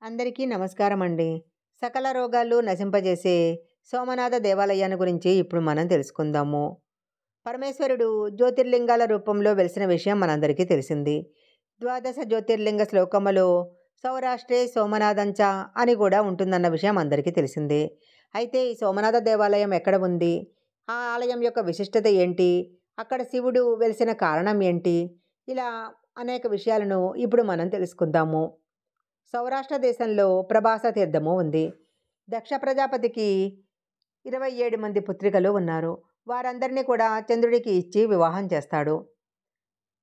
అందరికీ నమస్కారం అండి. సకల రోగాలు నశింపజేసే సోమనాథ దేవాలయాన్ని గురించి ఇప్పుడు మనం తెలుసుకుందాము. పరమేశ్వరుడు జ్యోతిర్లింగాల రూపంలో వెలిసిన విషయం మనందరికీ తెలిసింది. ద్వాదశ జ్యోతిర్లింగ శ్లోకములో సౌరాష్ట్రే సోమనాథంచ అని కూడా ఉంటుందన్న విషయం అందరికీ తెలిసిందే. అయితే ఈ సోమనాథ దేవాలయం ఎక్కడ ఉంది? ఆ ఆలయం యొక్క విశిష్టత ఏంటి? అక్కడ శివుడు వెలిసిన కారణం ఏంటి? ఇలా అనేక విషయాలను ఇప్పుడు మనం తెలుసుకుందాము. సౌరాష్ట్ర దేశంలో ప్రభాస తీర్థము ఉంది. దక్ష ప్రజాపతికి 27 మంది పుత్రికలు ఉన్నారు. వారందరినీ కూడా చంద్రుడికి ఇచ్చి వివాహం చేస్తాడు.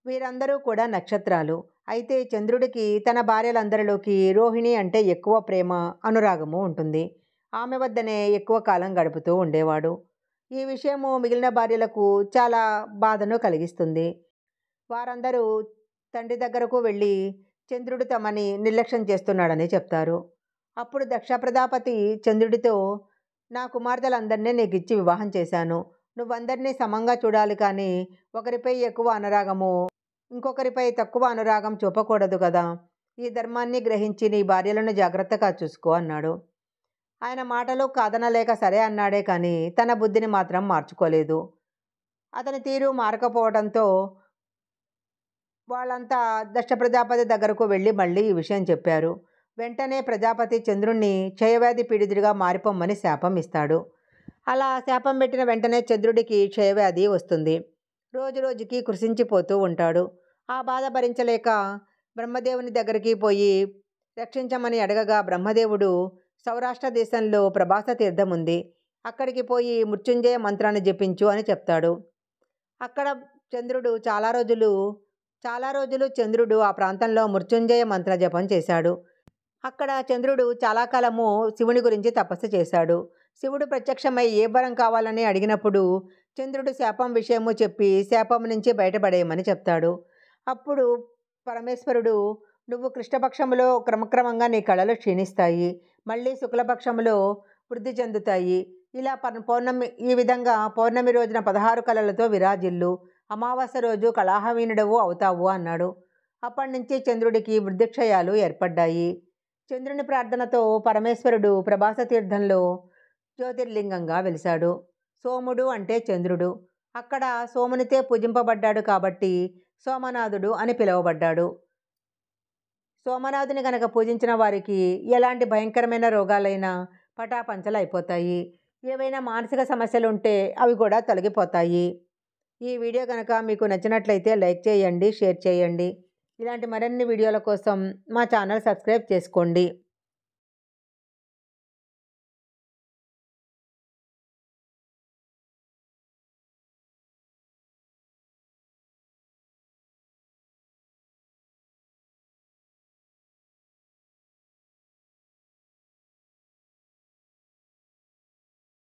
వీరందరూ కూడా నక్షత్రాలు. అయితే చంద్రుడికి తన భార్యలందరిలోకి రోహిణి అంటే ఎక్కువ ప్రేమ, అనురాగము ఉంటుంది. ఆమె వద్దనే ఎక్కువ కాలం గడుపుతూ ఉండేవాడు. ఈ విషయము మిగిలిన భార్యలకు చాలా బాధను కలిగిస్తుంది. వారందరూ తండ్రి దగ్గరకు వెళ్ళి చంద్రుడు తమని నిర్లక్ష్యం చేస్తున్నాడని చెప్తారు. అప్పుడు దక్ష ప్రజాపతి చంద్రుడితో, నా కుమార్తెలందరినీ నీకు ఇచ్చి వివాహం చేశాను. నువ్వందరినీ సమంగా చూడాలి, కానీ ఒకరిపై ఎక్కువ అనురాగము, ఇంకొకరిపై తక్కువ అనురాగం చూపకూడదు కదా. ఈ ధర్మాన్ని గ్రహించి నీ భార్యలను జాగ్రత్తగా చూసుకో అన్నాడు. ఆయన మాటలు కాదనలేక సరే అన్నాడే కానీ తన బుద్ధిని మాత్రం మార్చుకోలేదు. అతని తీరు మారకపోవడంతో వాళ్ళంతా దక్ష ప్రజాపతి దగ్గరకు వెళ్ళి మళ్ళీ ఈ విషయం చెప్పారు. వెంటనే ప్రజాపతి చంద్రుణ్ణి క్షయవ్యాధి పీడితుడిగా మారిపోమ్మని శాపం ఇస్తాడు. అలా శాపం పెట్టిన వెంటనే చంద్రుడికి క్షయవ్యాధి వస్తుంది. రోజు రోజుకి కృషించిపోతూ ఉంటాడు. ఆ బాధ భరించలేక బ్రహ్మదేవుని దగ్గరికి పోయి రక్షించమని అడగగా బ్రహ్మదేవుడు, సౌరాష్ట్ర దేశంలో ప్రభాస తీర్థం ఉంది, అక్కడికి పోయి మృత్యుంజయ మంత్రాన్ని జపించు అని చెప్తాడు. అక్కడ చాలా రోజులు చంద్రుడు ఆ ప్రాంతంలో మృత్యుంజయ మంత్ర జపం చేశాడు. అక్కడ చంద్రుడు చాలా కాలము శివుని గురించి తపస్సు చేశాడు. శివుడు ప్రత్యక్షమై ఏ వరం కావాలని అడిగినప్పుడు చంద్రుడు శాపం విషయము చెప్పి శాపం నుంచి బయటపడేయమని చెప్తాడు. అప్పుడు పరమేశ్వరుడు, నువ్వు కృష్ణపక్షములో క్రమక్రమంగా నీ కళలు క్షీణిస్తాయి, మళ్ళీ శుక్లపక్షములో వృద్ధి చెందుతాయి. ఇలా ఈ విధంగా పౌర్ణమి రోజున 16 కళలతో విరాజిల్లు, అమావాస్య రోజు కళాహీనుడవు అవుతావు అన్నాడు. అప్పటి నుంచి చంద్రుడికి వృద్ధిక్షయాలు ఏర్పడ్డాయి. చంద్రుని ప్రార్థనతో పరమేశ్వరుడు ప్రభాస తీర్థంలో జ్యోతిర్లింగంగా వెలిశాడు. సోముడు అంటే చంద్రుడు. అక్కడ సోమునితే పూజింపబడ్డాడు కాబట్టి సోమనాథుడు అని పిలువబడ్డాడు. సోమనాథుని కనుక పూజించిన వారికి ఎలాంటి భయంకరమైన రోగాలైనా పటాపంచలైపోతాయి. ఏవైనా మానసిక సమస్యలు ఉంటే అవి కూడా తొలగిపోతాయి. ఈ వీడియో కనుక మీకు నచ్చినట్లయితే లైక్ చేయండి, షేర్ చేయండి. ఇలాంటి మరిన్ని వీడియోల కోసం మా ఛానల్ సబ్స్క్రైబ్ చేసుకోండి.